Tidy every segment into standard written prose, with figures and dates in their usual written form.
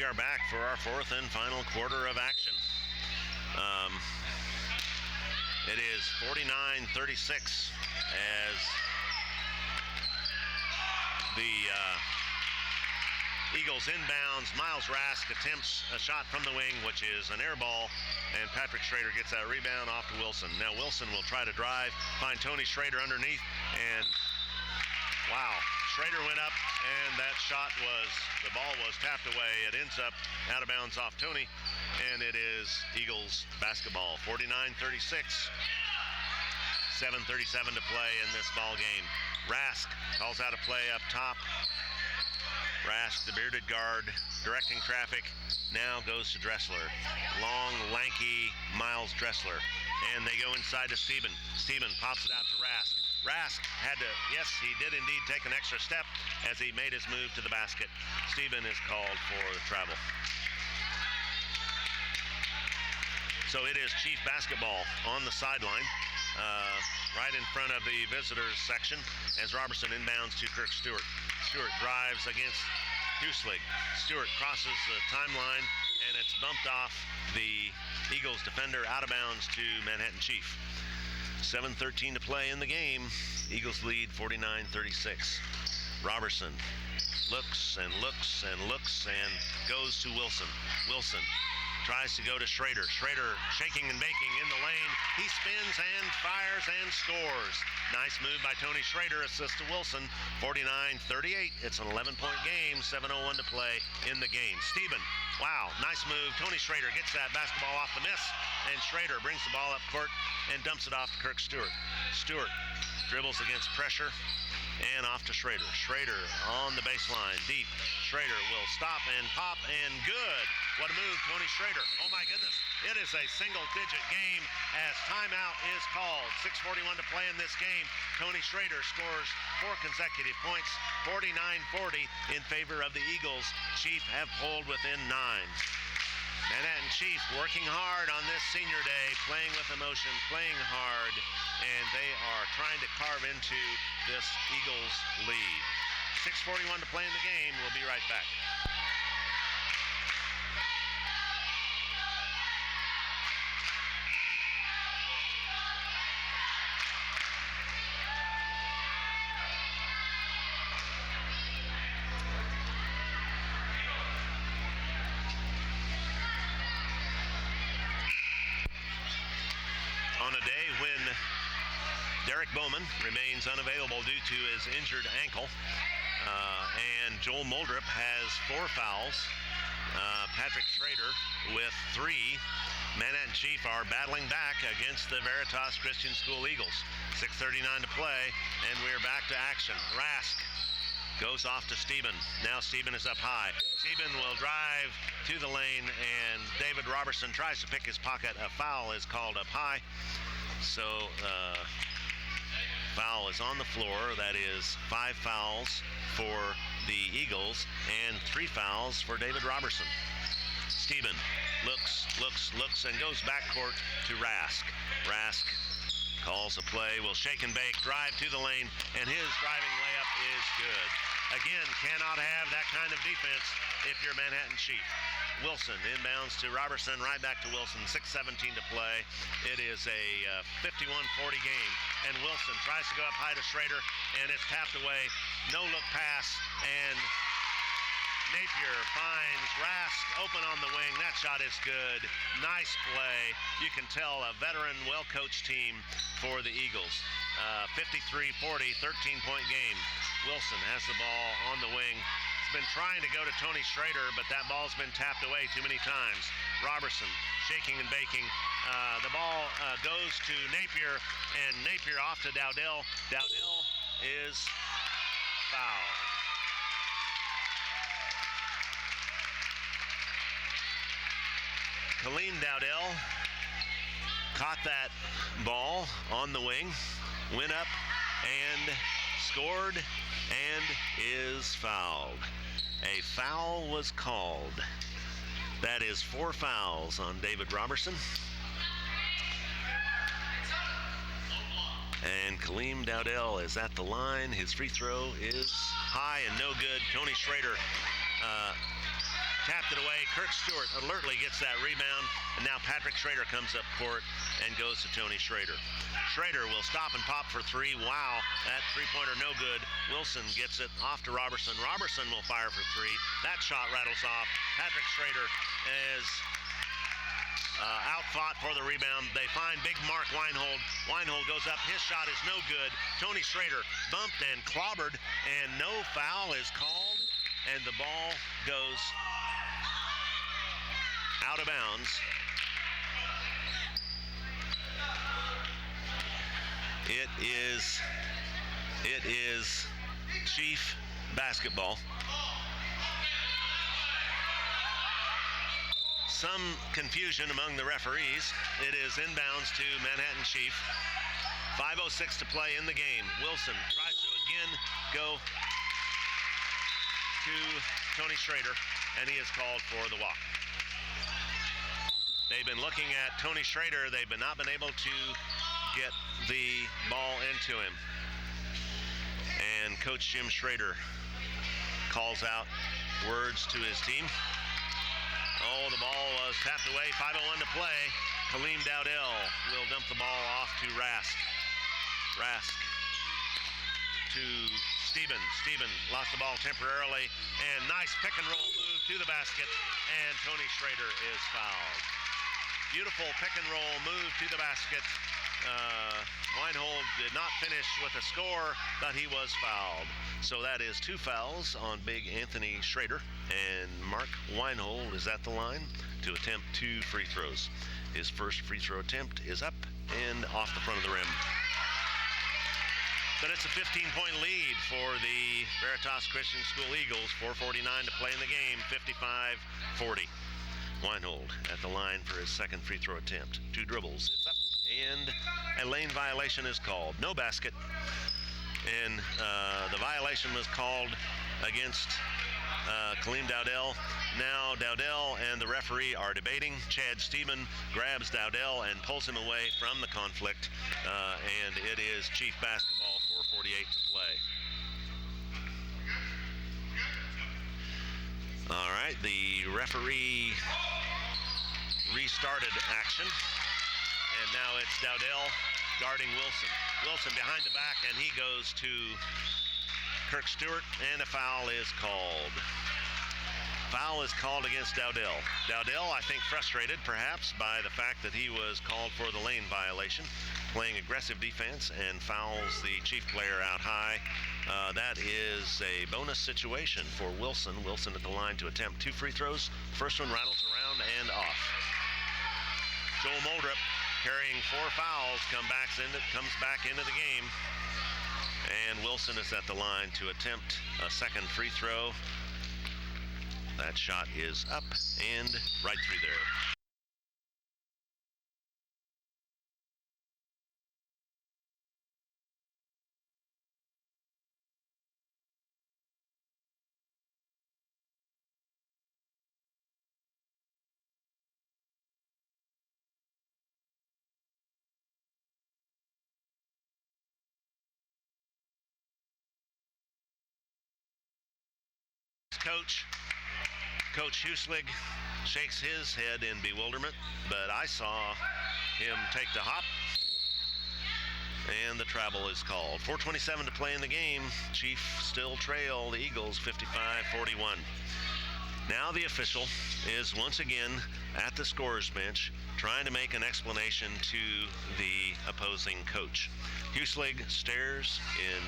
we are back for our fourth and final quarter of action. It is 49-36 as the Eagles inbounds. Miles Rask attempts a shot from the wing, which is an air ball, and Patrick Schrader gets that rebound off to Wilson. Now Wilson will try to drive, find Tony Schrader underneath, and wow, Schrader went up, and that shot the ball was tapped away. It ends up out of bounds off Tony, and it is Eagles basketball, 49-36. 7:37 to play in this ball game. Rask calls out a play up top. Rask, the bearded guard, directing traffic, now goes to Dressler. Long, lanky Miles Dressler. And they go inside to Steven. Steven pops it out to Rask. Rask had to, yes, he did indeed take an extra step as he made his move to the basket. Steven is called for travel. So it is Chief basketball on the sideline, right in front of the visitors section as Robertson inbounds to Kirk Stewart. Stewart drives against Huslig. Stewart crosses the timeline, and it's bumped off the Eagles defender out of bounds to Manhattan Chief. 7:13 to play in the game. Eagles lead 49-36. Robertson looks and looks and looks and goes to Wilson. Wilson tries to go to Schrader. Schrader shaking and baking in the lane. He spins and fires and scores. Nice move by Tony Schrader, assist to Wilson. 49-38. It's an 11-point game. 7:01 to play in the game. Steven, wow, nice move. Tony Schrader gets that basketball off the miss, and Schrader brings the ball up court and dumps it off to Kirk Stewart. Stewart dribbles against pressure and off to Schrader. Schrader on the baseline, deep. Schrader will stop and pop, and good. What a move, Tony Schrader. Oh my goodness, it is a single-digit game as timeout is called. 6:41 to play in this game. Tony Schrader scores 4 consecutive points, 49-40 in favor of the Eagles. Chief have pulled within 9. Manhattan Chief working hard on this senior day, playing with emotion, playing hard, and they are trying to carve into this Eagles lead. 6:41 to play in the game. We'll be right back. On a day when Derek Bowman remains unavailable due to his injured ankle, and Joel Muldrup has 4 fouls, Patrick Schrader with 3. Manhattan Chief are battling back against the Veritas Christian School Eagles. 6:39 to play, and we're back to action. Rask goes off to Steven. Now Steven is up high. Steven will drive to the lane, and David Robertson tries to pick his pocket. A foul is called up high. So foul is on the floor. That is 5 fouls for the Eagles and 3 fouls for David Robertson. Steven looks, and goes backcourt to Rask. Rask calls a play, will shake and bake, drive to the lane, and his driving layup is good. Again, cannot have that kind of defense if you're Manhattan Chief. Wilson inbounds to Robertson, right back to Wilson, 6:17 to play. It is a 51-40 game, and Wilson tries to go up high to Schrader, and it's tapped away. No look pass, and Napier finds Rask open on the wing. That shot is good. Nice play. You can tell a veteran, well-coached team for the Eagles. 53-40, 13-point game. Wilson has the ball on the wing. He's been trying to go to Tony Schrader, but that ball's been tapped away too many times. Robertson shaking and baking. The ball goes to Napier, and Napier off to Dowdell. Dowdell is fouled. Kaleem Dowdell caught that ball on the wing, went up and scored, and is fouled. A foul was called. That is 4 fouls on David Robertson. And Kaleem Dowdell is at the line. His free throw is high and no good. Tony Schrader tapped it away. Kirk Stewart alertly gets that rebound, and now Patrick Schrader comes up court and goes to Tony Schrader. Schrader will stop and pop for three. Wow, that three-pointer no good. Wilson gets it off to Robertson. Robertson will fire for three. That shot rattles off. Patrick Schrader is outfought for the rebound. They find big Mark Weinhold. Weinhold goes up. His shot is no good. Tony Schrader bumped and clobbered, and no foul is called, and the ball goes out of bounds. It is Chief basketball. Some confusion among the referees. It is inbounds to Manhattan Chief. 5:06 to play in the game. Wilson tries to again go to Tony Schrader, and he is called for the walk. They've been looking at Tony Schrader. They've not been able to get the ball into him. And Coach Jim Schrader calls out words to his team. Oh, the ball was tapped away. 5:01 to play. Kaleem Dowdell will dump the ball off to Rask. Rask to Steben. Steben lost the ball temporarily. And nice pick and roll move to the basket. And Tony Schrader is fouled. Beautiful pick and roll move to the basket. Weinhold did not finish with a score, but he was fouled. So that is two fouls on big Anthony Schrader, and Mark Weinhold is at the line to attempt two free throws. His first free throw attempt is up and off the front of the rim. But it's a 15-point lead for the Veritas Christian School Eagles. 4:49 to play in the game, 55-40. Weinhold at the line for his second free throw attempt. Two dribbles, it's up, and a lane violation is called. No basket, and the violation was called against Kaleem Dowdell. Now Dowdell and the referee are debating. Chad Steben grabs Dowdell and pulls him away from the conflict, and it is Chief basketball, 4:48 to play. All right, the referee restarted action, and now it's Dowdell guarding Wilson. Wilson behind the back, and he goes to Kirk Stewart, and a foul is called. Foul is called against Dowdell. Dowdell, I think, frustrated perhaps by the fact that he was called for the lane violation, playing aggressive defense, and fouls the Chief player out high. That is a bonus situation for Wilson. Wilson at the line to attempt two free throws. First one rattles around and off. Joel Moldrup, carrying four fouls, comes back into the game. And Wilson is at the line to attempt a second free throw. That shot is up and right through there. Coach Huslig shakes his head in bewilderment, but I saw him take the hop, and the travel is called. 4:27 to play in the game. Chief still trail the Eagles 55-41. Now the official is once again at the scorer's bench trying to make an explanation to the opposing coach. Huslig stares in,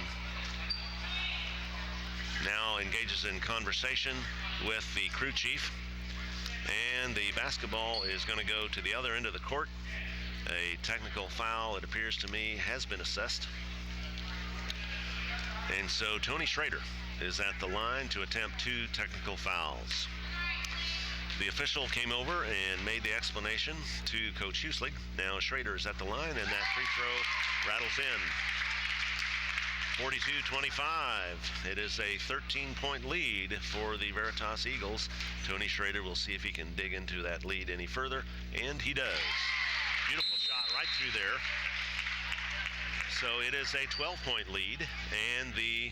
now engages in conversation with the crew chief, and the basketball is going to go to the other end of the court. A technical foul, it appears to me, has been assessed, and so Tony Schrader is at the line to attempt two technical fouls. The official came over and made the explanation to Coach Huslig. Now Schrader is at the line, and that free throw rattles in. 42-25. It is a 13-point lead for the Veritas Eagles. Tony Schrader will see if he can dig into that lead any further, and he does. Beautiful shot right through there. So it is a 12-point lead, and the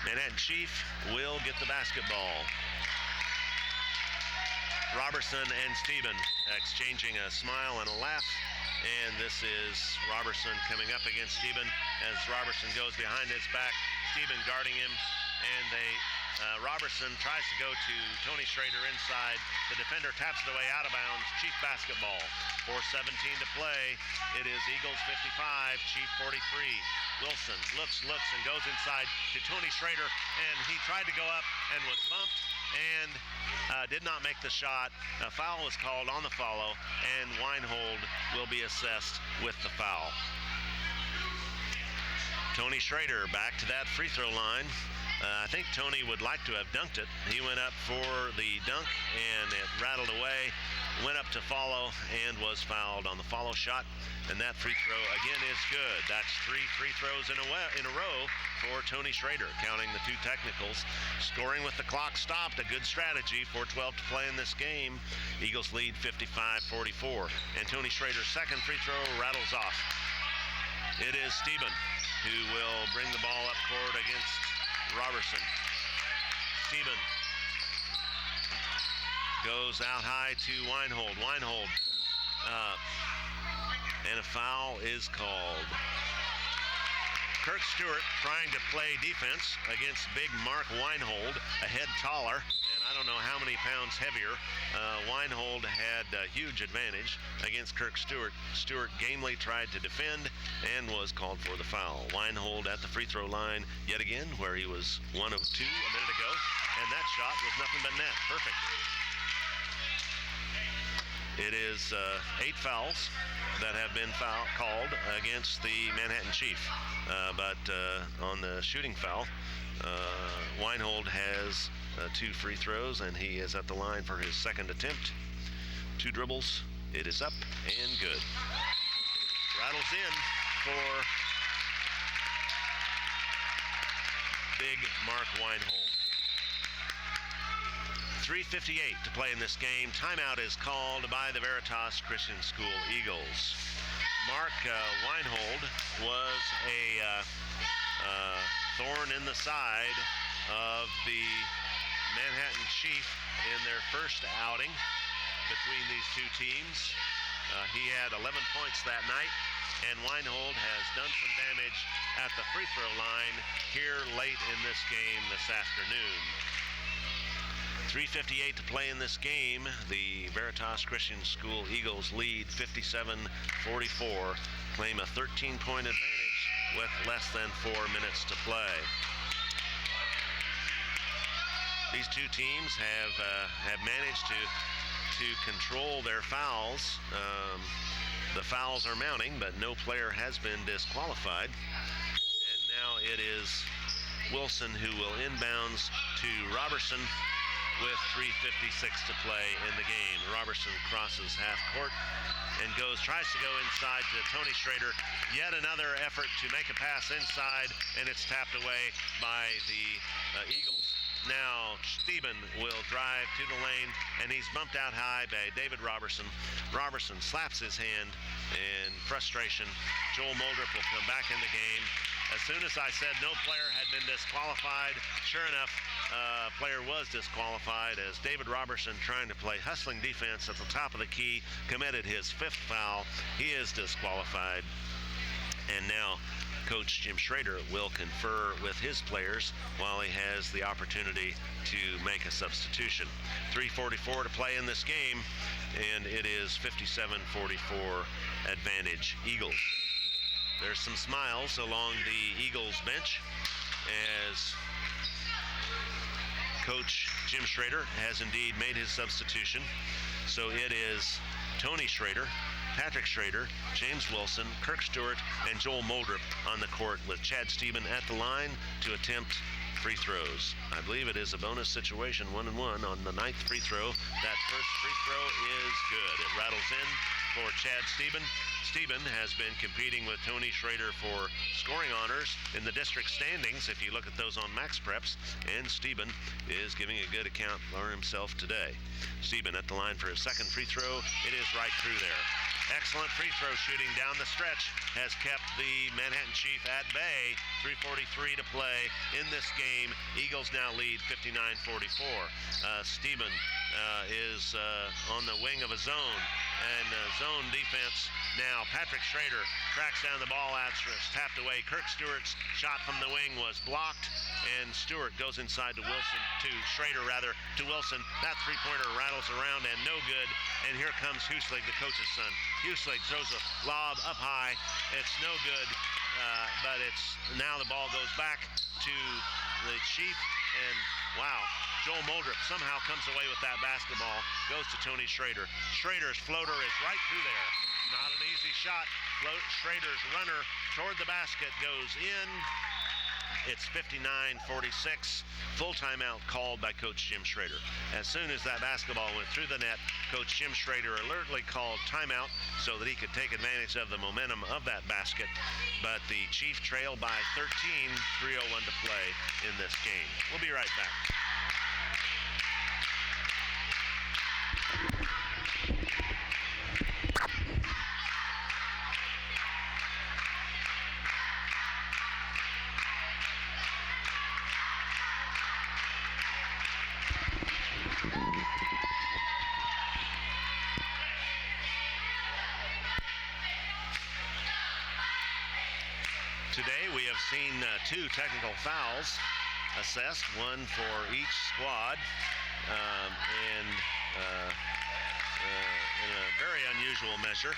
Manhattan Chief will get the basketball. Robertson and Steben exchanging a smile and a laugh. And this is Robertson coming up against Steben as Robertson goes behind his back. Steben guarding him, and Robertson tries to go to Tony Schrader inside. The defender taps it away out of bounds. Chief basketball. 4:17 to play. It is Eagles 55, Chief 43. Wilson looks, and goes inside to Tony Schrader, and he tried to go up and was bumped and did not make the shot. A foul was called on the follow, and Weinhold will be assessed with the foul. Tony Schrader back to that free throw line. I think Tony would like to have dunked it. He went up for the dunk, and it rattled away, went up to follow, and was fouled on the follow shot. And that free throw, again, is good. That's 3 free throws in a row for Tony Schrader, counting the 2 technicals. Scoring with the clock stopped, a good strategy. 4:12 to play in this game. Eagles lead 55-44. And Tony Schrader's second free throw rattles off. It is Steben who will bring the ball up court against Robertson. Steben goes out high to Weinhold. Weinhold, and a foul is called. Kirk Stewart trying to play defense against big Mark Weinhold, a head taller, and I don't know how many pounds heavier. Weinhold had a huge advantage against Kirk Stewart. Stewart gamely tried to defend and was called for the foul. Weinhold at the free throw line yet again, where he was 1 of 2 a minute ago, and that shot was nothing but net. Perfect. It is 8 fouls that have been called against the Manhattan Chief. But on the shooting foul, Weinhold has 2 free throws, and he is at the line for his second attempt. 2 dribbles. It is up and good. Rattles in for big Mark Weinhold. 3:58 to play in this game. Timeout is called by the Veritas Christian School Eagles. Mark Weinhold was a thorn in the side of the Manhattan Chief in their first outing between these 2 teams. He had 11 points that night, and Weinhold has done some damage at the free throw line here late in this game this afternoon. 3:58 to play in this game. The Veritas Christian School Eagles lead 57-44, claim a 13-point advantage with less than 4 minutes to play. These 2 teams have managed to control their fouls. The fouls are mounting, but no player has been disqualified. And now it is Wilson who will inbounds to Robertson with 3:56 to play in the game. Robertson crosses half court and tries to go inside to Tony Schrader. Yet another effort to make a pass inside, and it's tapped away by the Eagles. Now Steben will drive to the lane, and he's bumped out high by David Robertson. Robertson slaps his hand in frustration. Joel Muldrup will come back in the game. As soon as I said no player had been disqualified, sure enough, player was disqualified as David Robertson, trying to play hustling defense at the top of the key, committed his 5th foul. He is disqualified. And now Coach Jim Schrader will confer with his players while he has the opportunity to make a substitution. 3:44 to play in this game, and it is 57-44 advantage Eagles. There's some smiles along the Eagles bench as Coach Jim Schrader has indeed made his substitution. So it is Tony Schrader, Patrick Schrader, James Wilson, Kirk Stewart, and Joel Muldrup on the court, with Chad Steben at the line to attempt free throws. I believe it is a bonus situation, 1-and-1 on the 9th free throw. That first free throw is good. It rattles in for Chad Steben. Steben has been competing with Tony Schrader for scoring honors in the district standings, if you look at those on Max Preps, and Steben is giving a good account for himself today. Steben at the line for his second free throw. It is right through there. Excellent free throw shooting down the stretch has kept the Manhattan Chief at bay. 3:43 to play in this game. Eagles now lead 59-44. Steben is on the wing of a zone, and zone defense now. Patrick Schrader tracks down the ball after it's tapped away. Kirk Stewart's shot from the wing was blocked, and Stewart goes inside to Wilson. That three-pointer rattles around and no good, and here comes Huslig, the coach's son. Huslig throws a lob up high. It's no good, but now the ball goes back to the Chief, and wow, Joel Moldrip somehow comes away with that basketball, goes to Tony Schrader. Schrader's floater is right through there. Not an easy shot. Schrader's runner toward the basket goes in. It's 59-46. Full timeout called by Coach Jim Schrader. As soon as that basketball went through the net, Coach Jim Schrader alertly called timeout so that he could take advantage of the momentum of that basket. But the Chief trailed by 13, 3:01 to play in this game. We'll be right back. Today we have seen two technical fouls assessed, one for each squad, and in a very unusual measure,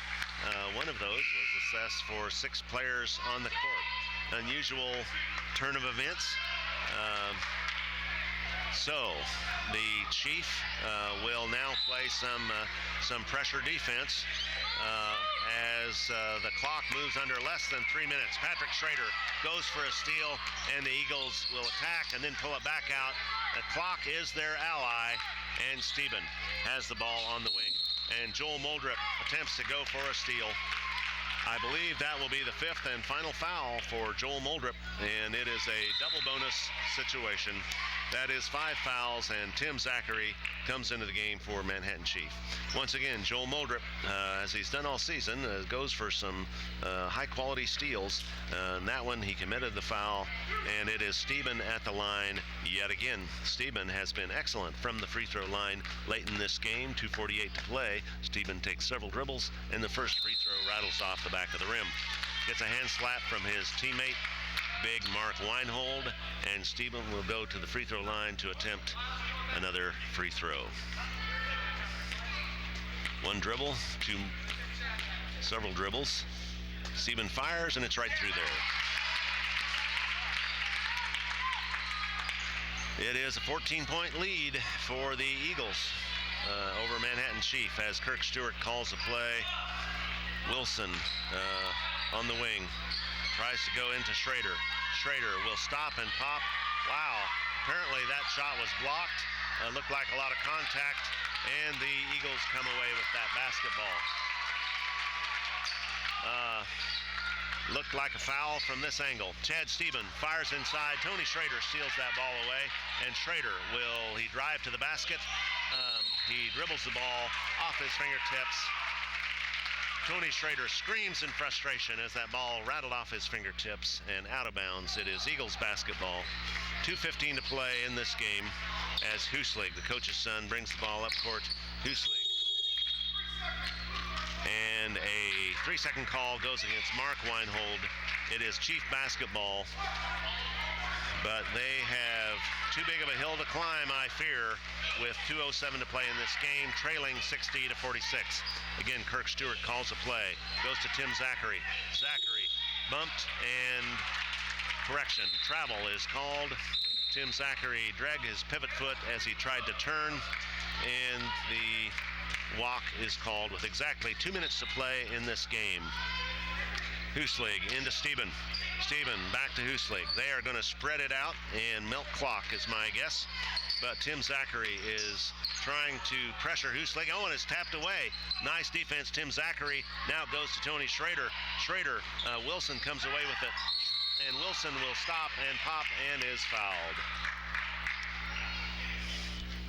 one of those was assessed for 6 players on the court. Unusual turn of events. So the Chief will now play some pressure defense as the clock moves under less than 3 minutes. Patrick Schrader goes for a steal, and the Eagles will attack and then pull it back out. The clock is their ally, and Steben has the ball on the wing. And Joel Moldrip attempts to go for a steal. I believe that will be the 5th and final foul for Joel Moldrip, and it is a double bonus situation. That is 5 fouls, and Tim Zachary comes into the game for Manhattan Chief. Once again, Joel Moldrip, as he's done all season, goes for some high-quality steals. And that one, he committed the foul, and it is Steben at the line yet again. Steben has been excellent from the free throw line late in this game, 2:48 to play. Steben takes several dribbles, and the first free throw rattles off the back of the rim. Gets a hand slap from his teammate, big Mark Weinhold, and Steben will go to the free throw line to attempt another free throw. One dribble, several dribbles. Steben fires, and it's right through there. It is a 14-point lead for the Eagles over Manhattan Chief as Kirk Stewart calls the play. Wilson on the wing tries to go into Schrader. Schrader will stop and pop. Wow, apparently that shot was blocked. Looked like a lot of contact, and the Eagles come away with that basketball. Looked like a foul from this angle. Chad Steben fires inside. Tony Schrader steals that ball away, and Schrader he drive to the basket. He dribbles the ball off his fingertips. Tony Schrader screams in frustration as that ball rattled off his fingertips and out of bounds. It is Eagles basketball. 2:15 to play in this game as Huslig, the coach's son, brings the ball up court. Huslig. And a 3-second call goes against Mark Weinhold. It is Chief basketball, but they have too big of a hill to climb, I fear, with 2:07 to play in this game, trailing 60-46. Again, Kirk Stewart calls a play, goes to Tim Zachary. Zachary bumped, and correction, travel is called. Tim Zachary dragged his pivot foot as he tried to turn, and the walk is called with exactly 2 minutes to play in this game. Huslig into Steben. Steben back to Huslig. They are going to spread it out and milk clock is my guess. But Tim Zachary is trying to pressure Huslig. Oh, and it's tapped away. Nice defense, Tim Zachary. Now goes to Tony Schrader. Schrader, Wilson comes away with it. And Wilson will stop and pop and is fouled.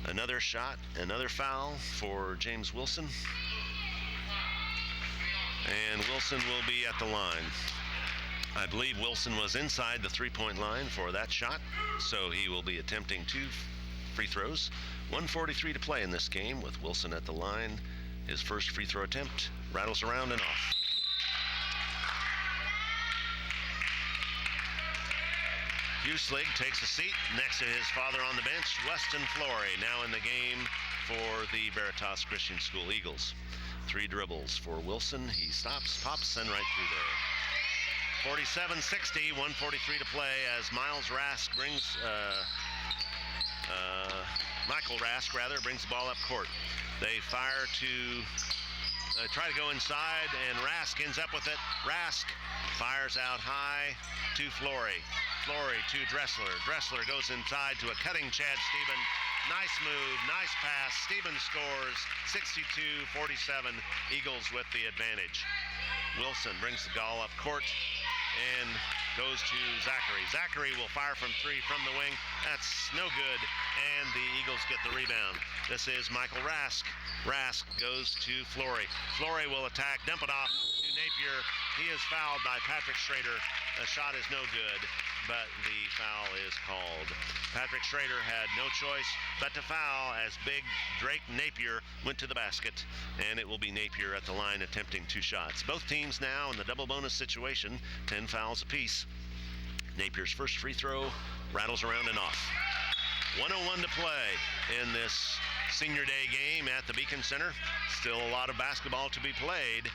Another shot, another foul for James Wilson. And Wilson will be at the line. I believe Wilson was inside the 3-point line for that shot, so he will be attempting 2 free throws. 1:43 to play in this game with Wilson at the line. His first free throw attempt rattles around and off. Hueslig takes a seat next to his father on the bench. Weston Flory now in the game for the Veritas Christian School Eagles. 3 dribbles for Wilson. He stops, pops, and right through there. 47-60, 1:43 to play as Michael Rask brings the ball up court. They fire to try to go inside, and Rask ends up with it. Rask fires out high to Flory. Flory to Dressler. Dressler goes inside to a cutting Chad Steben. Nice move, nice pass. Steben scores. 62-47. Eagles with the advantage. Wilson brings the ball up court and goes to Zachary. Zachary will fire from 3 from the wing. That's no good, and the Eagles get the rebound. This is Michael Rask. Rask goes to Flory. Flory will attack, dump it off to Napier. He is fouled by Patrick Schrader. The shot is no good, but the foul is called. Patrick Schrader had no choice but to foul as big Drake Napier went to the basket, and it will be Napier at the line attempting 2 shots. Both teams now in the double bonus situation, 10 fouls apiece. Napier's first free throw rattles around and off. 1:01 to play in this senior day game at the Beacon Center. Still a lot of basketball to be played,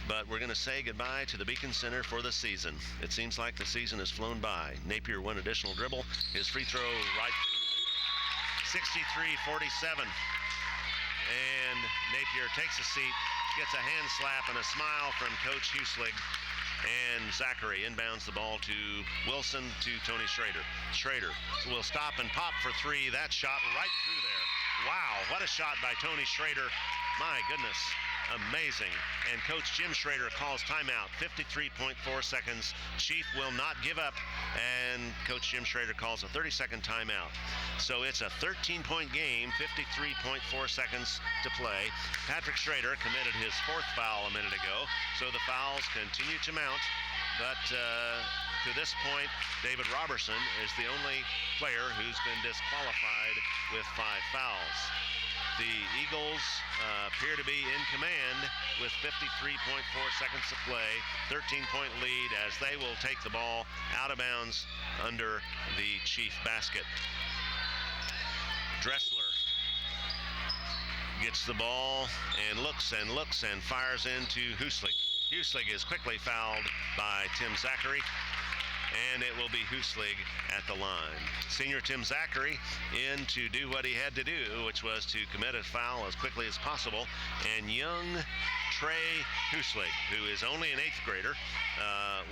but we're going to say goodbye to the Beacon Center for the season. It seems like the season has flown by. Napier 1 additional dribble. His free throw right. 63-47. And Napier takes a seat, gets a hand slap and a smile from Coach Hueslig. And Zachary inbounds the ball to Wilson to Tony Schrader. Schrader will stop and pop for 3. That shot right through there. Wow, what a shot by Tony Schrader. My goodness. Amazing. And Coach Jim Schrader calls timeout. 53.4 seconds. Chief will not give up. And Coach Jim Schrader calls a 30-second timeout. So it's a 13-point game, 53.4 seconds to play. Patrick Schrader committed his 4th foul a minute ago. So the fouls continue to mount. But to this point, David Robertson is the only player who's been disqualified with 5 fouls. The Eagles appear to be in command with 53.4 seconds to play, 13-point lead as they will take the ball out of bounds under the Chief basket. Dressler gets the ball and looks and fires into Hueslig. Hueslig is quickly fouled by Tim Zachary, and it will be Hueslig at the line. Senior Tim Zachary in to do what he had to do, which was to commit a foul as quickly as possible. And young Trey Hueslig, who is only an 8th grader,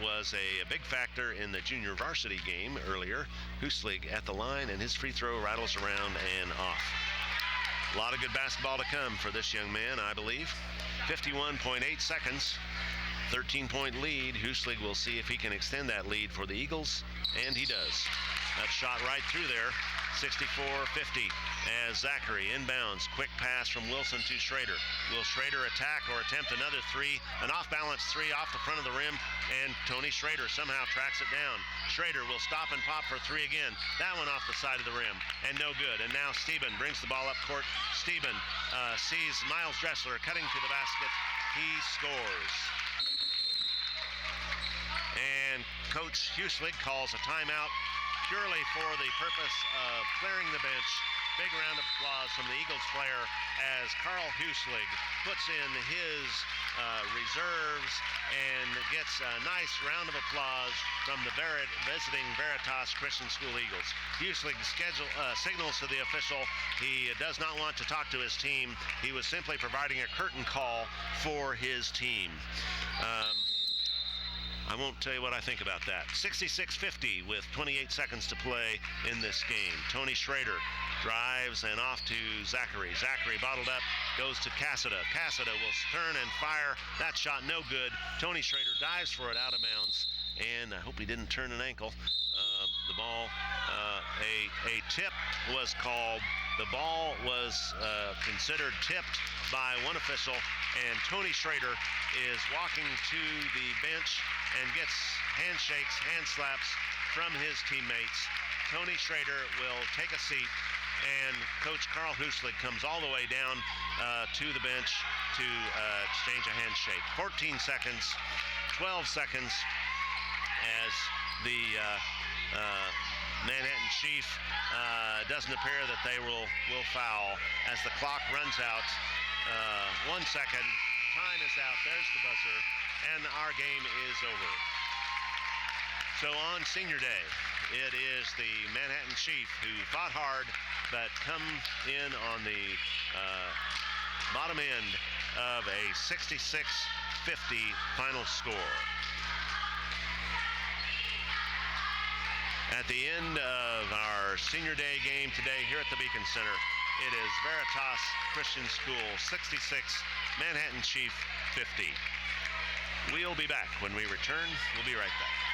was a big factor in the junior varsity game earlier. Hueslig at the line, and his free throw rattles around and off. A lot of good basketball to come for this young man, I believe. 51.8 seconds. 13-point lead. Hueslig will see if he can extend that lead for the Eagles, and he does. That shot right through there. 64-50 as Zachary inbounds. Quick pass from Wilson to Schrader. Will Schrader attack or attempt another 3? An off-balance 3 off the front of the rim, and Tony Schrader somehow tracks it down. Schrader will stop and pop for 3 again. That one off the side of the rim, and no good. And now Steben brings the ball up court. Steben sees Miles Dressler cutting to the basket. He scores. And Coach Hueslig calls a timeout purely for the purpose of clearing the bench. Big round of applause from the Eagles player as Carl Hueslig puts in his reserves and gets a nice round of applause from the visiting Veritas Christian School Eagles. Hueslig signals to the official he does not want to talk to his team. He was simply providing a curtain call for his team. I won't tell you what I think about that. 66-50 with 28 seconds to play in this game. Tony Schrader drives and off to Zachary. Zachary bottled up, goes to Cassida. Cassida will turn and fire. That shot no good. Tony Schrader dives for it out of bounds, and I hope he didn't turn an ankle. The ball, a tip was called. The ball was considered tipped by one official, and Tony Schrader is walking to the bench and gets handshakes, hand slaps from his teammates. Tony Schrader will take a seat, and Coach Carl Huslig comes all the way down to the bench to exchange a handshake. 14 seconds, 12 seconds as the Manhattan Chief doesn't appear that they will foul as the clock runs out. 1 second, time is out, there's the buzzer, and our game is over. So on senior day, it is the Manhattan Chief who fought hard but come in on the bottom end of a 66-50 final score. At the end of our senior day game today here at the Beacon Center, it is Veritas Christian School 66, Manhattan Chief 50. We'll be back when we return. We'll be right back.